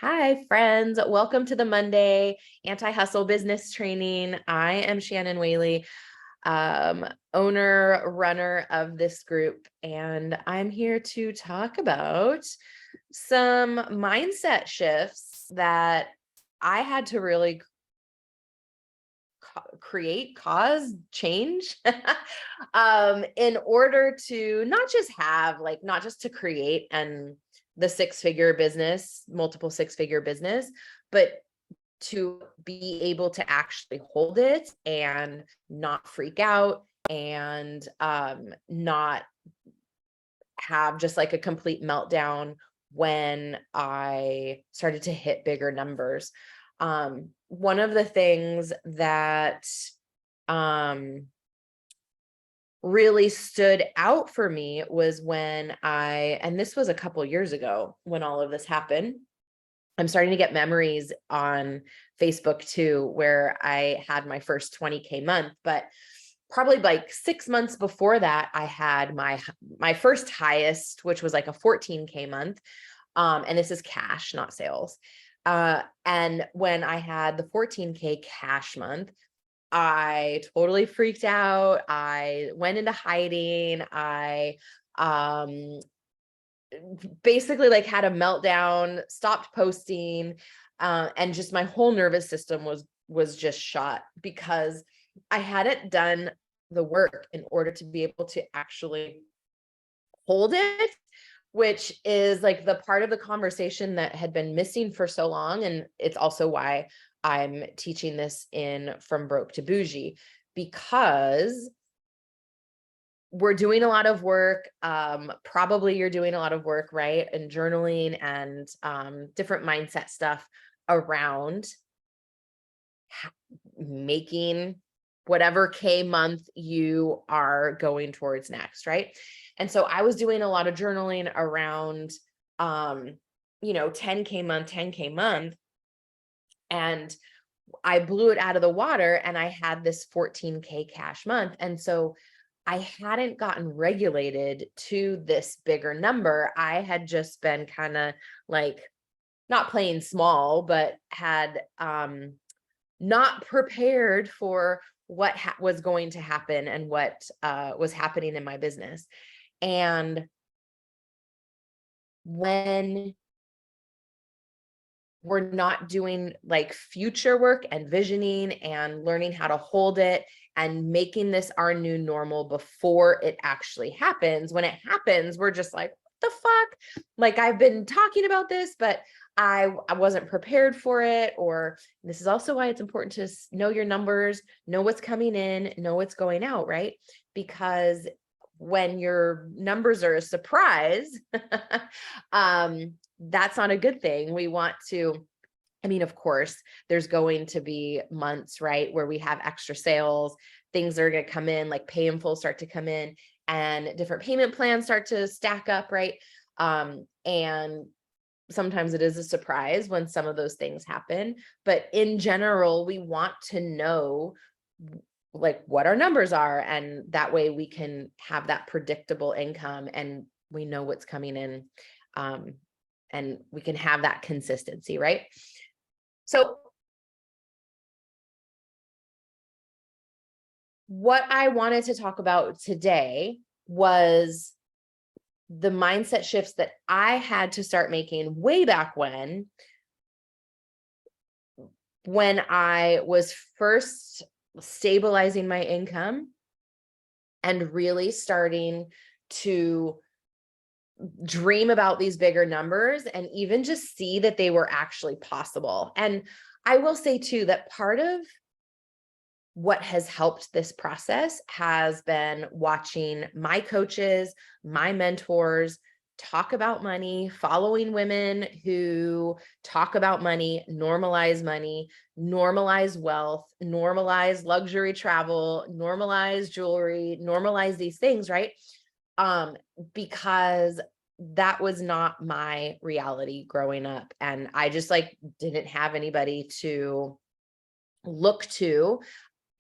Hi, friends. Welcome to the Monday Anti-Hustle Business Training. I am Shannon Whaley, owner, runner of this group, and I'm here to talk about some mindset shifts that I had to really cause change in order to not just to create the six-figure business, multiple six-figure business, but to be able to actually hold it and not freak out and not have just like a complete meltdown when I started to hit bigger numbers. One of the things that really stood out for me was and this was a couple years ago when all of this happened. I'm starting to get memories on Facebook too, where I had my first 20K month, but probably like 6 months before that, I had my first highest, which was like a 14K month. And this is cash, not sales. And when I had the 14K cash month, I totally freaked out. I went into hiding. I basically like had a meltdown, stopped posting, and just my whole nervous system was just shot because I hadn't done the work in order to be able to actually hold it, which is like the part of the conversation that had been missing for so long. And it's also why I'm teaching this in From Broke to Bougie, because we're doing a lot of work. Probably you're doing a lot of work, right? And journaling and different mindset stuff around making whatever K month you are going towards next, right? And so I was doing a lot of journaling around, 10K month, 10K month. And I blew it out of the water and I had this 14K cash month. And so I hadn't gotten regulated to this bigger number. I had just been kind of like not playing small, but had not prepared for what was going to happen and what was happening in my business. And when we're not doing like future work and visioning and learning how to hold it and making this our new normal before it actually happens, when it happens, we're just like, what the fuck? Like, I've been talking about this, but I wasn't prepared for it. Or this is also why it's important to know your numbers, know what's coming in, know what's going out, right? Because when your numbers are a surprise, that's not a good thing. We want to, of course, there's going to be months, right, where we have extra sales, things are going to come in, like pay in full start to come in, and different payment plans start to stack up, right? And sometimes it is a surprise when some of those things happen. But in general, we want to know like what our numbers are. And that way we can have that predictable income and we know what's coming in. And we can have that consistency, right? So what I wanted to talk about today was the mindset shifts that I had to start making way back when I was first stabilizing my income and really starting to dream about these bigger numbers and even just see that they were actually possible. And I will say too, that part of what has helped this process has been watching my coaches, my mentors talk about money, following women who talk about money, normalize wealth, normalize luxury travel, normalize jewelry, normalize these things, right? Because that was not my reality growing up. And I just like didn't have anybody to look to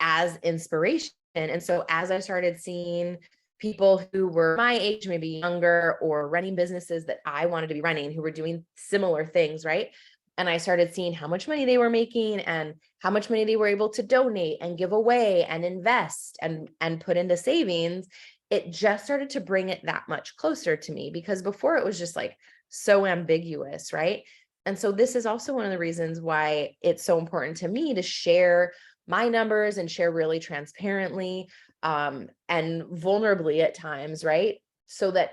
as inspiration. And so as I started seeing people who were my age, maybe younger, or running businesses that I wanted to be running, who were doing similar things, right? and I started seeing how much money they were making and how much money they were able to donate and give away and invest and put into savings, it just started to bring it that much closer to me, because before it was just like so ambiguous, right? And so this is also one of the reasons why it's so important to me to share my numbers and share really transparently, and vulnerably at times, right? So that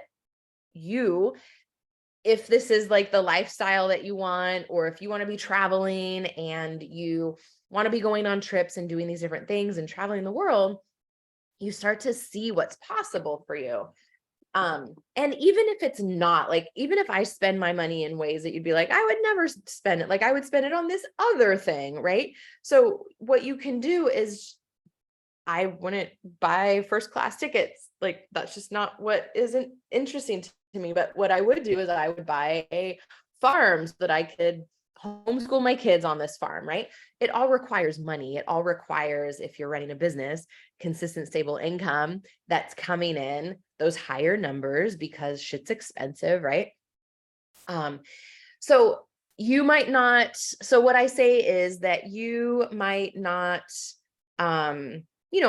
you, if this is like the lifestyle that you want, or if you want to be traveling and you want to be going on trips and doing these different things and traveling the world, you start to see what's possible for you. And even if it's not, like, even if I spend my money in ways that you'd be like, I would never spend it, like I would spend it on this other thing, right? So what you can do is, I wouldn't buy first class tickets. Like, that's just not what isn't interesting to me. But what I would do is I would buy a farm so that I could homeschool my kids on this farm, right? It all requires money. It all requires, if you're running a business, consistent, stable income that's coming in those higher numbers, because shit's expensive, right? So you might not, so what I say is that you might not,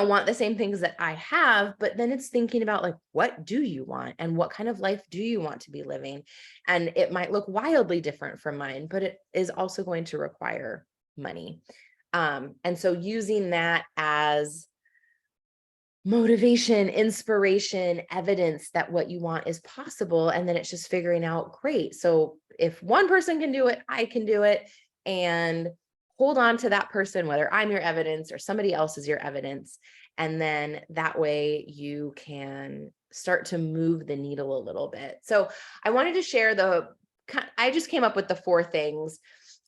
want the same things that I have, but then it's thinking about, like, what do you want and what kind of life do you want to be living? And it might look wildly different from mine, but it is also going to require money. And so using that as motivation, inspiration, evidence that what you want is possible. And then it's just figuring out, great. So if one person can do it, I can do it. And hold on to that person, whether I'm your evidence or somebody else is your evidence. And then that way you can start to move the needle a little bit. So I wanted to share I just came up with the 4 things.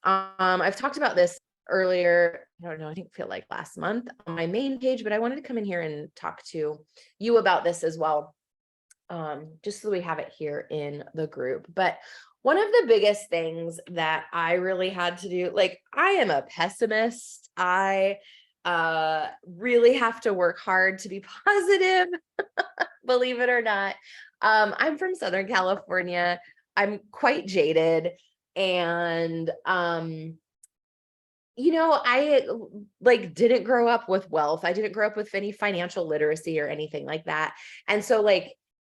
I've talked about this earlier, I don't know, I think feel like last month on my main page, but I wanted to come in here and talk to you about this as well. Just so we have it here in the group. But one of the biggest things that I really had to do, like, I am a pessimist. I really have to work hard to be positive, believe it or not. I'm from Southern California. I'm quite jaded, and I like didn't grow up with wealth. I didn't grow up with any financial literacy or anything like that. And so, like,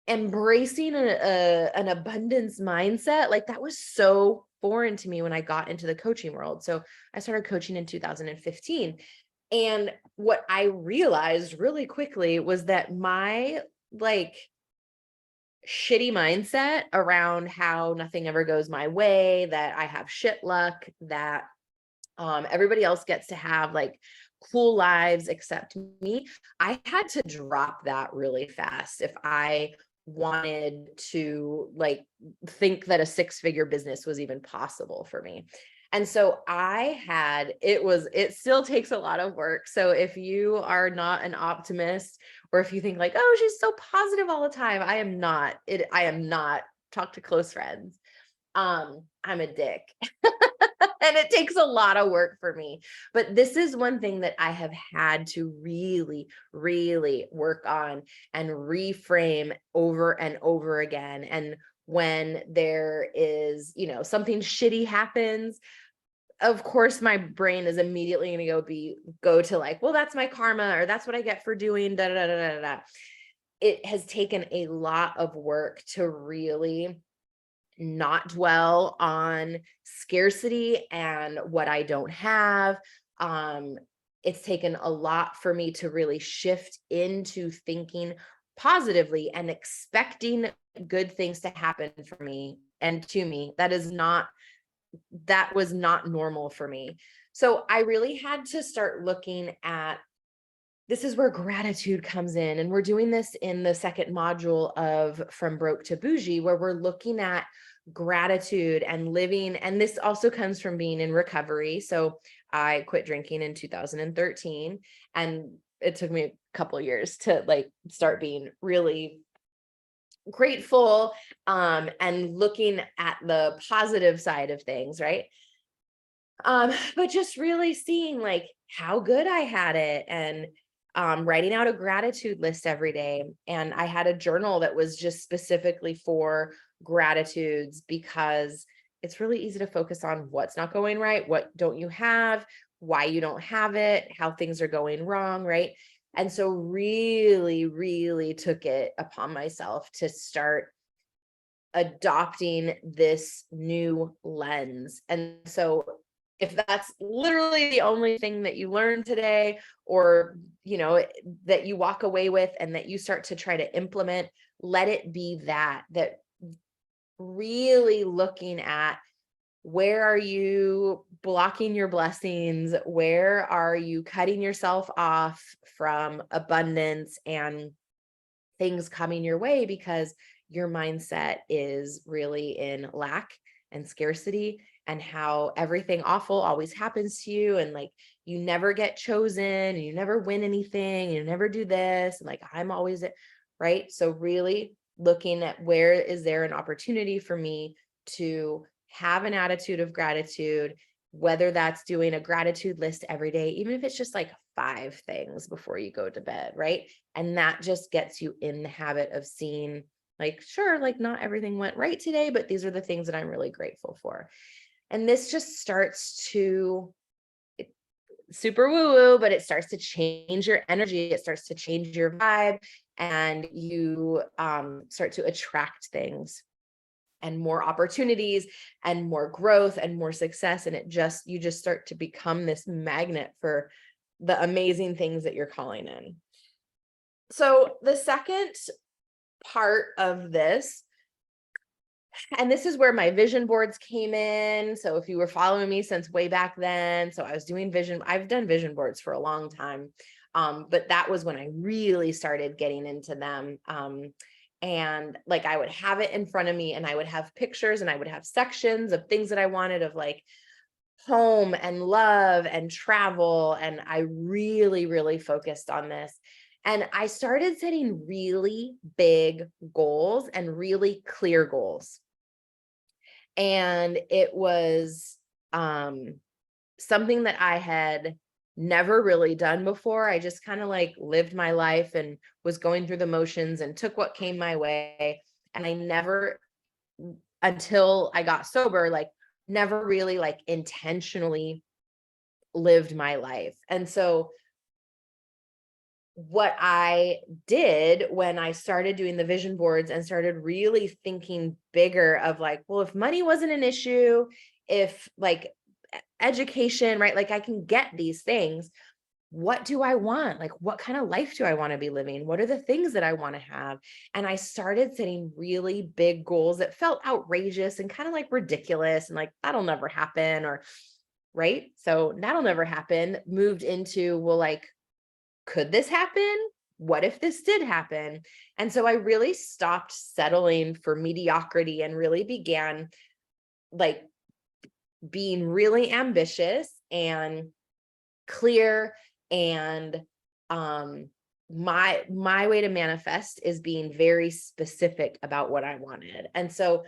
embracing an abundance mindset, like, that was so foreign to me when I got into the coaching world. So I started coaching in 2015. And what I realized really quickly was that my, like, shitty mindset around how nothing ever goes my way, that I have shit luck, that everybody else gets to have, like, cool lives except me. I had to drop that really fast if I wanted to, like, think that a 6-figure business was even possible for me. And so it still takes a lot of work. So if you are not an optimist, or if you think like, oh, she's so positive all the time, I am not. Talk to close friends. I'm a dick. And it takes a lot of work for me. But this is one thing that I have had to really, really work on and reframe over and over again. And when there is, something shitty happens, of course, my brain is immediately going to go to, like, well, that's my karma, or that's what I get for doing da da da da da da. It has taken a lot of work to really not dwell on scarcity and what I don't have. It's taken a lot for me to really shift into thinking positively and expecting good things to happen for me and to me. That was not normal for me. So I really had to start looking at, this is where gratitude comes in. And we're doing this in the second module of From Broke to Bougie, where we're looking at gratitude and living. And this also comes from being in recovery. So I quit drinking in 2013, and it took me a couple of years to, like, start being really grateful, and looking at the positive side of things, right? But just really seeing, like, how good I had it, and writing out a gratitude list every day. And I had a journal that was just specifically for gratitudes, because it's really easy to focus on what's not going right, what don't you have, why you don't have it, how things are going wrong, right? And so really, really took it upon myself to start adopting this new lens. And so if that's literally the only thing that you learn today, or that you walk away with and that you start to try to implement, let it be that really looking at, where are you blocking your blessings? Where are you cutting yourself off from abundance and things coming your way because your mindset is really in lack and scarcity, and how everything awful always happens to you, and like you never get chosen and you never win anything, you never do this, and like I'm always right. So really looking at, where is there an opportunity for me to have an attitude of gratitude, whether that's doing a gratitude list every day, even if it's just like 5 things before you go to bed, right? And that just gets you in the habit of seeing, like, sure, like not everything went right today, but these are the things that I'm really grateful for. And this just starts to, super woo woo, but it starts to change your energy. It starts to change your vibe, and you start to attract things and more opportunities and more growth and more success. And you just start to become this magnet for the amazing things that you're calling in. So the second part of this, and this is where my vision boards came in. So if you were following me since way back then, so I've done vision boards for a long time. But that was when I really started getting into them. And like, I would have it in front of me, and I would have pictures, and I would have sections of things that I wanted, of like home and love and travel. And I really, really focused on this. And I started setting really big goals and really clear goals. And it was something that I had never really done before. I just kind of like lived my life and was going through the motions and took what came my way. And I never, until I got sober, like never really like intentionally lived my life. And so what I did when I started doing the vision boards and started really thinking bigger, of like, well, if money wasn't an issue, if like education, right? Like I can get these things. What do I want? Like, what kind of life do I want to be living? What are the things that I want to have? And I started setting really big goals that felt outrageous and kind of like ridiculous, and like, that'll never happen, or right. So that'll never happen moved into, well, like, could this happen? What if this did happen? And so I really stopped settling for mediocrity and really began like being really ambitious and clear. And my way to manifest is being very specific about what I wanted. And so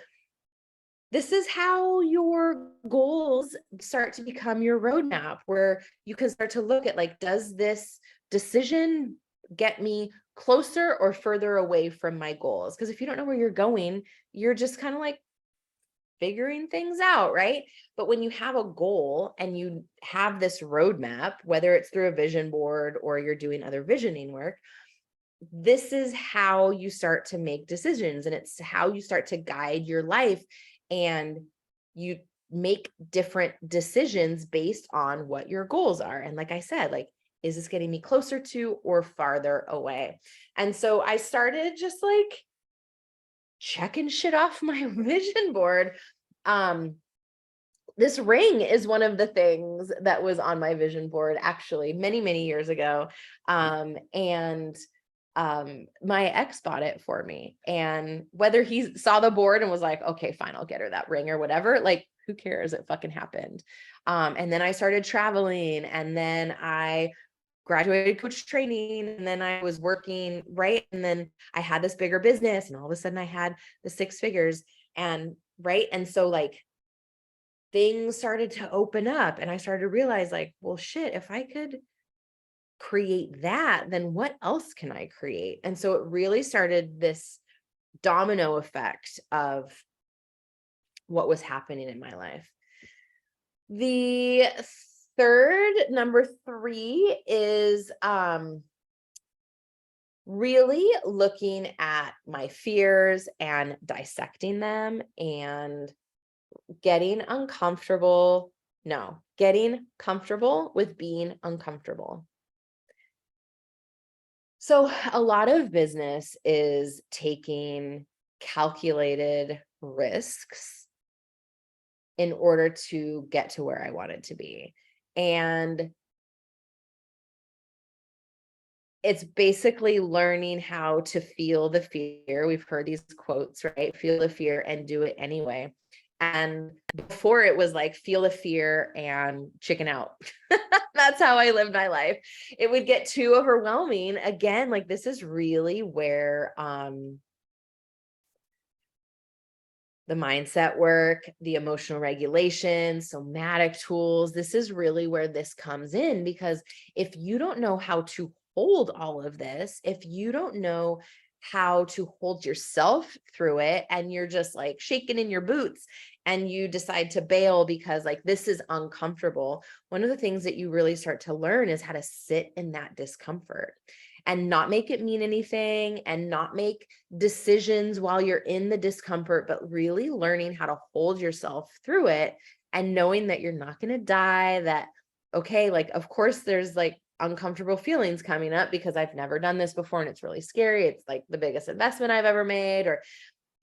this is how your goals start to become your roadmap, where you can start to look at, like, does this decision get me closer or further away from my goals? Because if you don't know where you're going, you're just kind of like figuring things out, right? But when you have a goal and you have this roadmap, whether it's through a vision board or you're doing other visioning work, this is how you start to make decisions, and it's how you start to guide your life, and you make different decisions based on what your goals are. And like I said, like, is this getting me closer to or farther away? And so I started just like checking shit off my vision board. This ring is one of the things that was on my vision board, actually, many, many years ago. And my ex bought it for me, and whether he saw the board and was like, okay, fine, I'll get her that ring or whatever, like, who cares? It fucking happened. And then I started traveling, and then I graduated coach training, and then I was working, right? And then I had this bigger business, and all of a sudden I had the 6 figures, and right. And so like things started to open up, and I started to realize, like, well, shit, if I could create that, then what else can I create? And so it really started this domino effect of what was happening in my life. The third, number three, is really looking at my fears and dissecting them and getting comfortable with being uncomfortable. So a lot of business is taking calculated risks in order to get to where I wanted to be. And it's basically learning how to feel the fear. We've heard these quotes, right? Feel the fear and do it anyway. And before, it was like, feel the fear and chicken out. That's how I lived my life. It would get too overwhelming. Again, like, this is really where the mindset work, the emotional regulation, somatic tools, this is really where this comes in. Because if you don't know how to hold all of this, if you don't know how to hold yourself through it, and you're just like shaking in your boots and you decide to bail because like this is uncomfortable, one of the things that you really start to learn is how to sit in that discomfort and not make it mean anything, and not make decisions while you're in the discomfort, but really learning how to hold yourself through it and knowing that you're not going to die. That, okay, like, of course there's like uncomfortable feelings coming up because I've never done this before and it's really scary. It's like the biggest investment I've ever made, or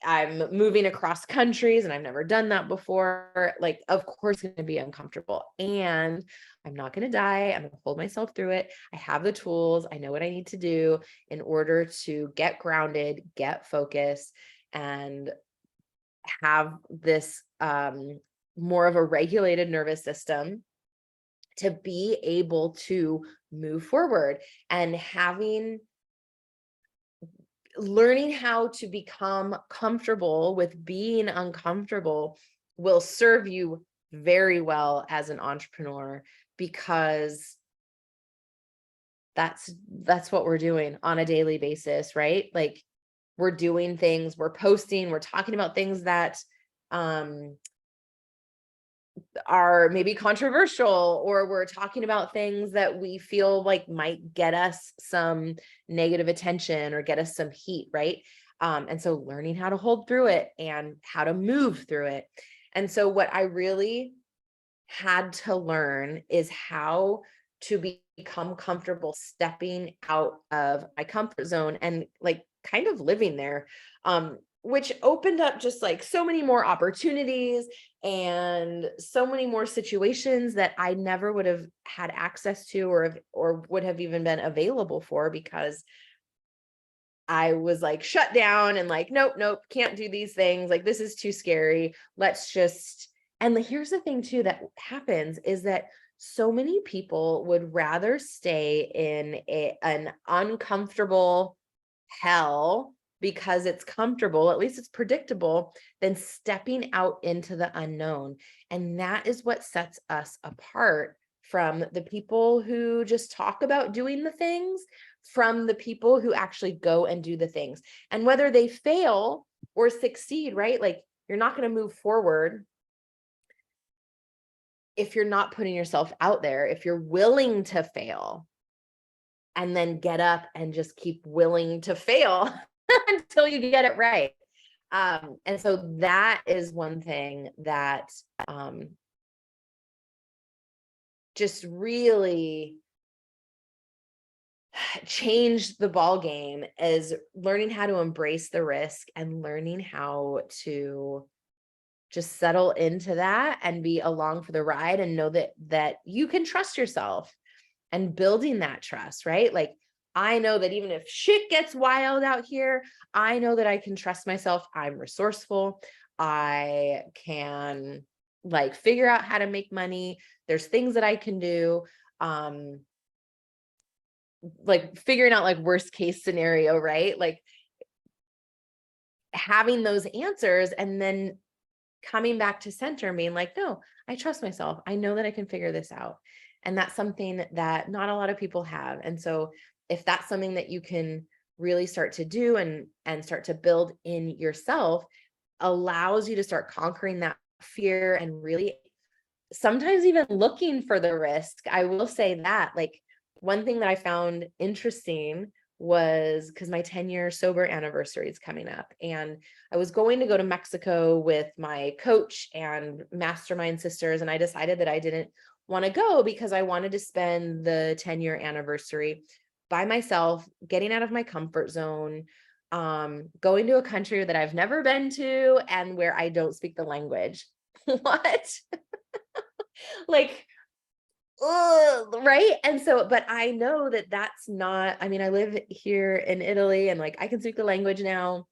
I'm moving across countries and I've never done that before. Like, of course, it's going to be uncomfortable, and I'm not going to die. I'm going to hold myself through it. I have the tools. I know what I need to do in order to get grounded, get focused, and have this more of a regulated nervous system to be able to move forward. And learning how to become comfortable with being uncomfortable will serve you very well as an entrepreneur, because that's what we're doing on a daily basis, right? Like, we're doing things, we're posting, we're talking about things that are maybe controversial, or we're talking about things that we feel like might get us some negative attention or get us some heat, right? And so learning how to hold through it and how to move through it. And so what I really had to learn is how to become comfortable stepping out of my comfort zone and like kind of living there, which opened up just like so many more opportunities and so many more situations that I never would have had access to, or would have even been available for, because I was like shut down and like, nope, can't do these things. Like, this is too scary. And here's the thing too that happens is that so many people would rather stay in an uncomfortable hell because it's comfortable, at least it's predictable, than stepping out into the unknown. And that is what sets us apart from the people who just talk about doing the things, from the people who actually go and do the things. And whether they fail or succeed, right? Like, you're not going to move forward if you're not putting yourself out there, if you're willing to fail and then get up and just keep willing to fail until you get it right. And so that is one thing that just really changed the ball game, is learning how to embrace the risk and learning how to just settle into that and be along for the ride and know that you can trust yourself, and building that trust, right? Like, I know that even if shit gets wild out here, I know that I can trust myself. I'm resourceful. I can like figure out how to make money. There's things that I can do. Like figuring out like worst case scenario, right? Like having those answers and then coming back to center and being like, no, I trust myself. I know that I can figure this out. And that's something that not a lot of people have. And so if that's something that you can really start to do and start to build in yourself, allows you to start conquering that fear and really sometimes even looking for the risk. I will say that, like, one thing that I found interesting was because my 10-year sober anniversary is coming up, and I was going to go to Mexico with my coach and mastermind sisters, and I decided that I didn't want to go because I wanted to spend the 10-year anniversary by myself, getting out of my comfort zone, going to a country that I've never been to and where I don't speak the language. What? Like, ugh, right? And so, but I know that that's not, I mean, I live here in Italy and like I can speak the language now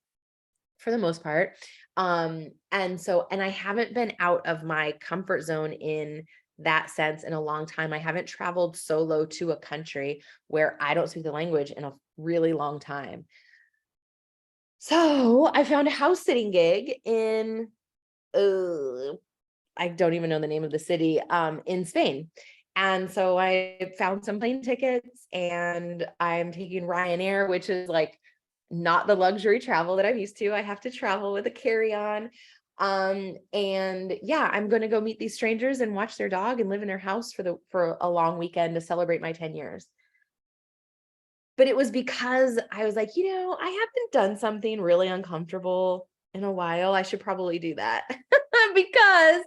for the most part. And so, and I haven't been out of my comfort zone in that sense in a long time. I haven't traveled solo to a country where I don't speak the language in a really long time. So I found a house sitting gig in, I don't even know the name of the city, in Spain. And so I found some plane tickets and I'm taking Ryanair, which is like not the luxury travel that I'm used to. I have to travel with a carry-on. And yeah, I'm going to go meet these strangers and watch their dog and live in their house for a long weekend to celebrate my 10 years. But it was because I was like, I haven't done something really uncomfortable in a while. I should probably do that because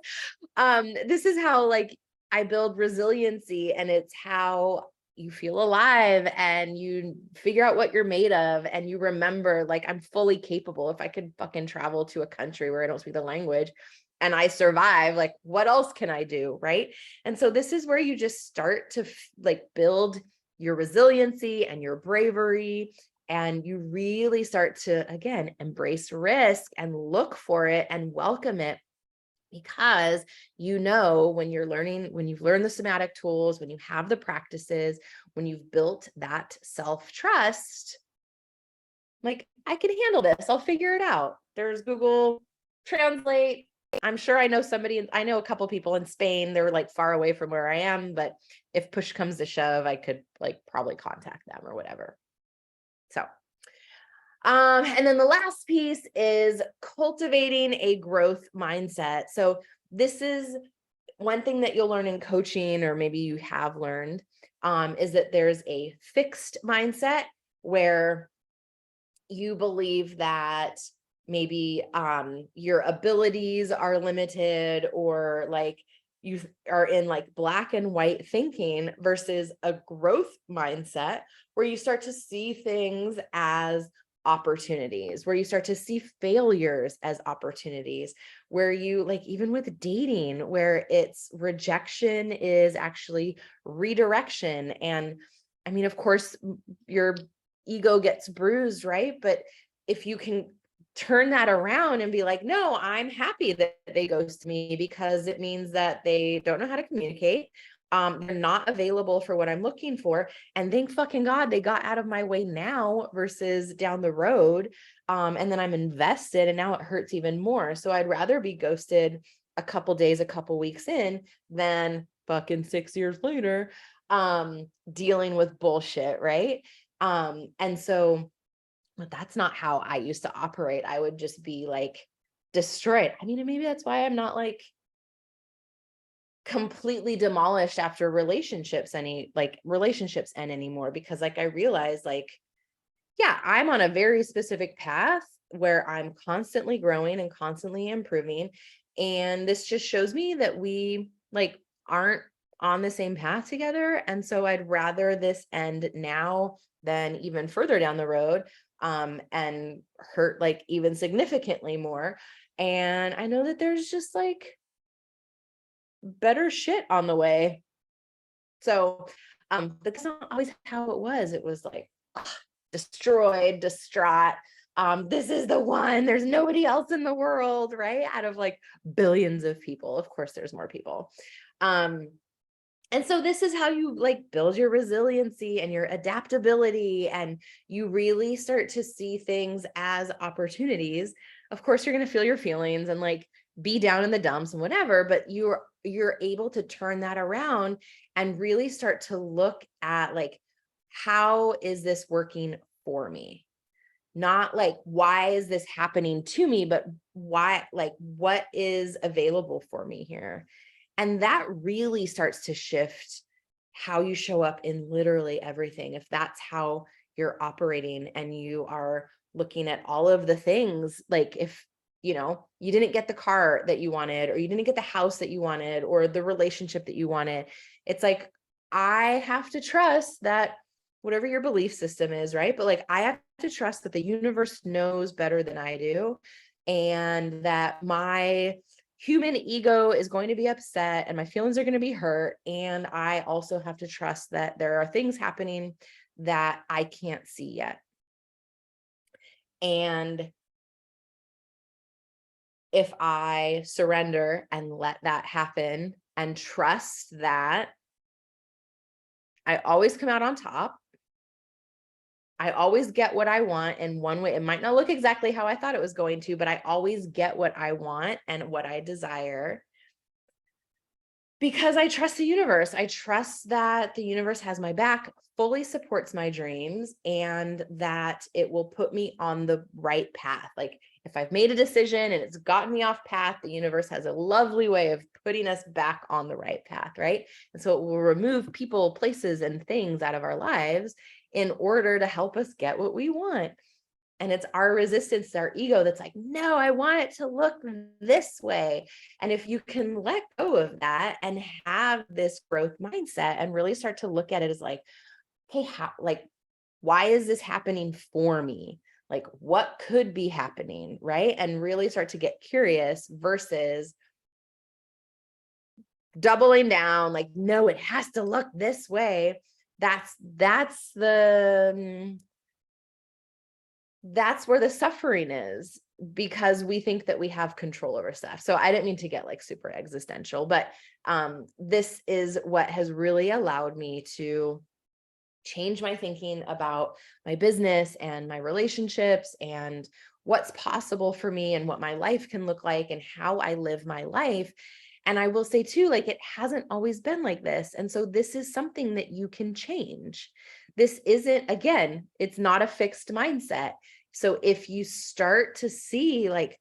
this is how like I build resiliency, and it's how you feel alive and you figure out what you're made of, and you remember like I'm fully capable. If I could fucking travel to a country where I don't speak the language and I survive, like what else can I do, right? And so this is where you just start to like build your resiliency and your bravery, and you really start to again embrace risk and look for it and welcome it, because when you're learning, when you've learned the somatic tools, when you have the practices, when you've built that self-trust, like I can handle this, I'll figure it out. There's Google Translate. I'm sure I know a couple people in Spain. They're like far away from where I am, but if push comes to shove, I could like probably contact them or whatever. So and then the last piece is cultivating a growth mindset. So this is one thing that you'll learn in coaching, or maybe you have learned, is that there's a fixed mindset where you believe that maybe your abilities are limited, or like you are in like black and white thinking, versus a growth mindset where you start to see things as opportunities, where you start to see failures as opportunities, where you like, even with dating, where it's rejection is actually redirection. And I mean, of course, your ego gets bruised, right? But if you can turn that around and be like, no, I'm happy that they ghost me because it means that they don't know how to communicate. They're not available for what I'm looking for. And thank fucking God they got out of my way now versus down the road. And then I'm invested and now it hurts even more. So I'd rather be ghosted a couple days, a couple weeks in than fucking 6 years later, dealing with bullshit. Right. And so, but that's not how I used to operate. I would just be like destroyed. I mean, and maybe that's why I'm not like completely demolished after relationships end anymore, because like I realized like, yeah, I'm on a very specific path where I'm constantly growing and constantly improving. And this just shows me that we like aren't on the same path together. And so I'd rather this end now than even further down the road, and hurt like even significantly more. And I know that there's just like better shit on the way. So, but that's not always how it was. It was like destroyed, distraught. This is the one. There's nobody else in the world, right? Out of like billions of people. Of course, there's more people. And so this is how you like build your resiliency and your adaptability, and you really start to see things as opportunities. Of course, you're going to feel your feelings and like be down in the dumps and whatever, but you're able to turn that around and really start to look at like, how is this working for me? not like, why is this happening to me, but why, like, what is available for me here? And that really starts to shift how you show up in literally everything. If that's how you're operating and you are looking at all of the things, like if, you didn't get the car that you wanted, or you didn't get the house that you wanted, or the relationship that you wanted, it's like, I have to trust that whatever your belief system is, right? But like, I have to trust that the universe knows better than I do, and that my human ego is going to be upset and my feelings are going to be hurt. And I also have to trust that there are things happening that I can't see yet. And if I surrender and let that happen and trust that I always come out on top, I always get what I want in one way. It might not look exactly how I thought it was going to, but I always get what I want and what I desire, because I trust the universe. I trust that the universe has my back, fully supports my dreams, and that it will put me on the right path. Like, if I've made a decision and it's gotten me off path, the universe has a lovely way of putting us back on the right path, right? And so it will remove people, places, and things out of our lives in order to help us get what we want. And it's our resistance, our ego, that's like, no, I want it to look this way. And if you can let go of that and have this growth mindset and really start to look at it as like, hey, why is this happening for me? Like, what could be happening, right? And really start to get curious versus doubling down, like, no, it has to look this way. That's where the suffering is, because we think that we have control over stuff. So I didn't mean to get like super existential, but this is what has really allowed me to change my thinking about my business and my relationships and what's possible for me and what my life can look like and how I live my life. And I will say too, like, it hasn't always been like this. And so this is something that you can change. This isn't, again, it's not a fixed mindset. So if you start to see, like,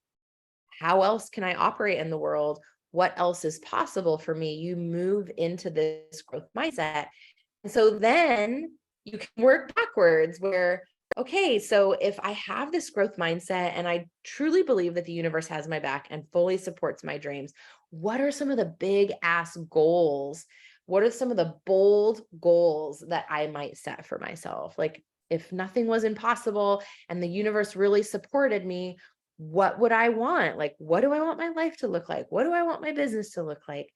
how else can I operate in the world? What else is possible for me? You move into this growth mindset. And so then you can work backwards where, okay, so if I have this growth mindset and I truly believe that the universe has my back and fully supports my dreams, what are some of the big ass goals? What are some of the bold goals that I might set for myself? Like, if nothing was impossible and the universe really supported me, what would I want? Like, what do I want my life to look like? What do I want my business to look like?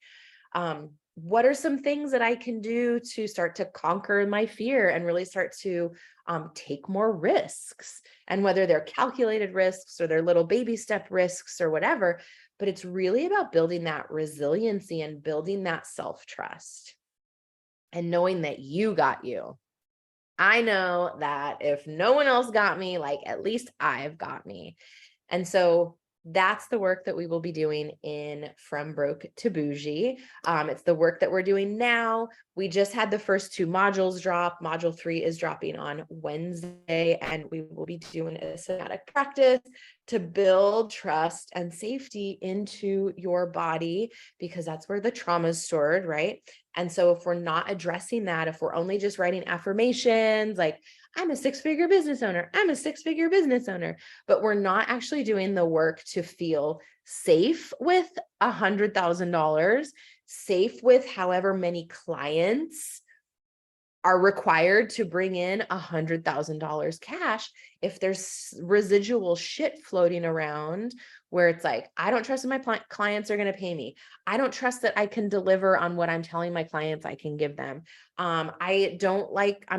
What are some things that I can do to start to conquer my fear and really start to take more risks? And whether they're calculated risks or they're little baby step risks or whatever, but it's really about building that resiliency and building that self-trust and knowing that you got you. I know that if no one else got me, like, at least I've got me. And so that's the work that we will be doing in From Broke to Bougie. It's the work that we're doing now. We just had the first 2 modules drop. Module 3 is dropping on Wednesday, and we will be doing a somatic practice to build trust and safety into your body, because that's where the trauma is stored, right? And so if we're not addressing that, if we're only just writing affirmations like, I'm a 6-figure business owner, I'm a 6-figure business owner, but we're not actually doing the work to feel safe with $100,000, safe with however many clients are required to bring in $100,000 cash. If there's residual shit floating around where it's like, I don't trust that my clients are going to pay me. I don't trust that I can deliver on what I'm telling my clients I can give them. I'm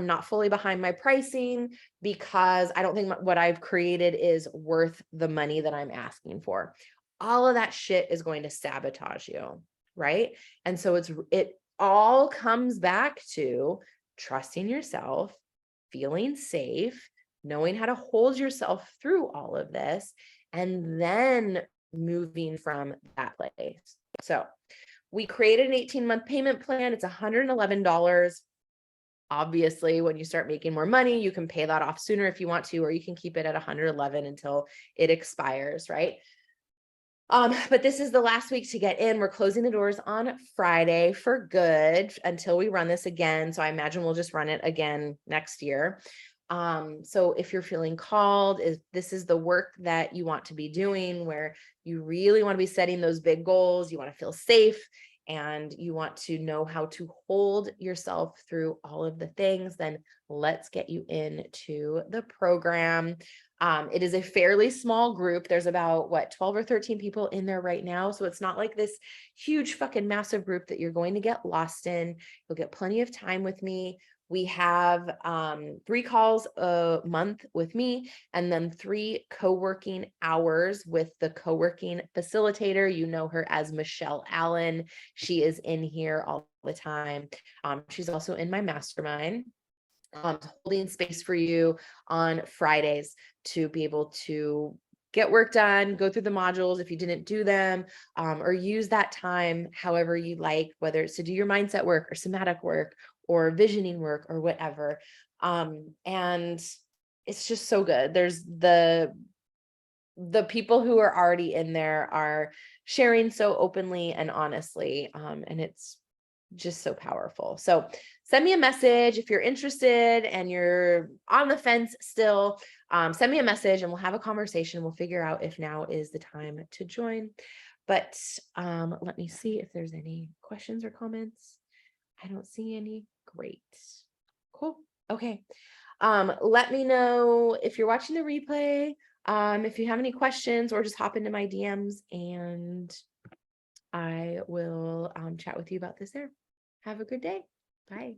not fully behind my pricing because I don't think what I've created is worth the money that I'm asking for. All of that shit is going to sabotage you, right? And so it all comes back to trusting yourself, feeling safe, knowing how to hold yourself through all of this, and then moving from that place. So we created an 18-month payment plan. It's $111. Obviously, when you start making more money, you can pay that off sooner if you want to, or you can keep it at 111 until it expires, right? But this is the last week to get in. We're closing the doors on Friday for good until we run this again. So I imagine we'll just run it again next year. So if you're feeling called, if this is the work that you want to be doing, where you really want to be setting those big goals, you want to feel safe, and you want to know how to hold yourself through all of the things, then let's get you into the program. It is a fairly small group. There's about 12 or 13 people in there right now. So it's not like this huge fucking massive group that you're going to get lost in. You'll get plenty of time with me. We have 3 calls a month with me, and then 3 co-working hours with the co-working facilitator. You know her as Michelle Allen. She is in here all the time. She's also in my mastermind, holding space for you on Fridays to be able to get work done, go through the modules if you didn't do them, or use that time however you like, whether it's to do your mindset work or somatic work or visioning work or whatever. And it's just so good. There's the people who are already in there are sharing so openly and honestly, and it's just so powerful. So send me a message if you're interested and you're on the fence still. Send me a message and we'll have a conversation. We'll figure out if now is the time to join. But let me see if there's any questions or comments. I don't see any. Great. Cool. Okay. Let me know if you're watching the replay, if you have any questions, or just hop into my DMs and I will chat with you about this there. Have a good day. Bye.